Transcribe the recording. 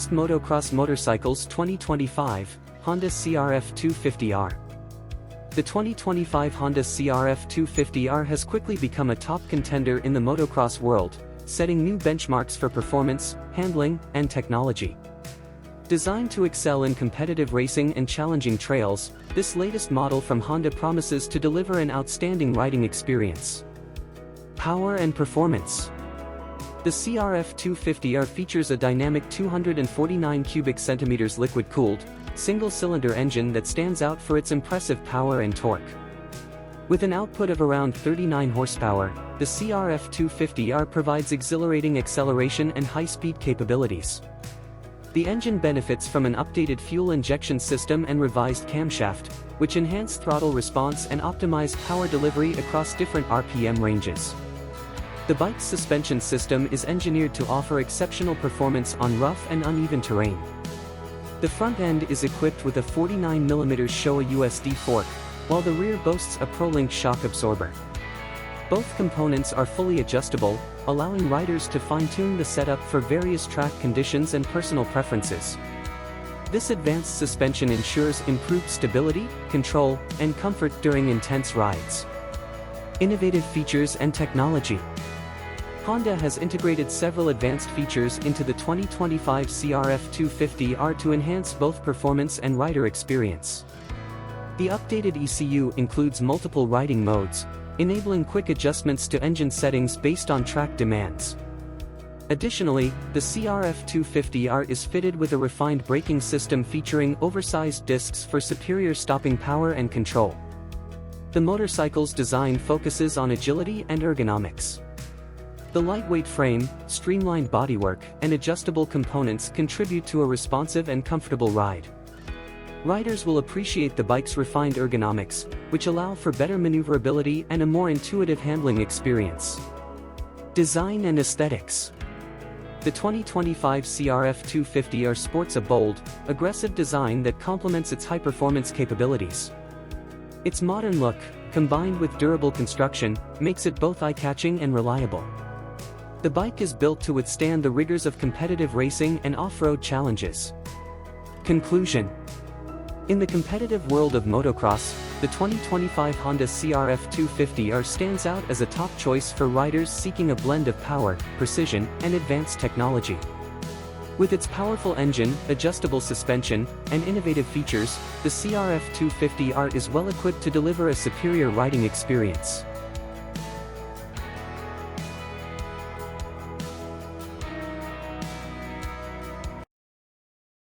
Best Motocross Motorcycles 2025, Honda CRF250R. The 2025 Honda CRF250R has quickly become a top contender in the motocross world, setting new benchmarks for performance, handling, and technology. Designed to excel in competitive racing and challenging trails, this latest model from Honda promises to deliver an outstanding riding experience. Power and performance. The CRF250R features a dynamic 249 cubic centimeters liquid-cooled, single-cylinder engine that stands out for its impressive power and torque. With an output of around 39 horsepower, the CRF250R provides exhilarating acceleration and high-speed capabilities. The engine benefits from an updated fuel injection system and revised camshaft, which enhance throttle response and optimize power delivery across different RPM ranges. The bike's suspension system is engineered to offer exceptional performance on rough and uneven terrain. The front end is equipped with a 49mm Showa USD fork, while the rear boasts a ProLink shock absorber. Both components are fully adjustable, allowing riders to fine-tune the setup for various track conditions and personal preferences. This advanced suspension ensures improved stability, control, and comfort during intense rides. Innovative features and technology. Honda has integrated several advanced features into the 2025 CRF250R to enhance both performance and rider experience. The updated ECU includes multiple riding modes, enabling quick adjustments to engine settings based on track demands. Additionally, the CRF250R is fitted with a refined braking system featuring oversized discs for superior stopping power and control. The motorcycle's design focuses on agility and ergonomics. The lightweight frame, streamlined bodywork, and adjustable components contribute to a responsive and comfortable ride. Riders will appreciate the bike's refined ergonomics, which allow for better maneuverability and a more intuitive handling experience. Design and aesthetics. The 2025 CRF250R sports a bold, aggressive design that complements its high-performance capabilities. Its modern look, combined with durable construction, makes it both eye-catching and reliable. The bike is built to withstand the rigors of competitive racing and off-road challenges. Conclusion. In the competitive world of motocross, the 2025 Honda CRF250R stands out as a top choice for riders seeking a blend of power, precision, and advanced technology. With its powerful engine, adjustable suspension, and innovative features, the CRF250R is well equipped to deliver a superior riding experience.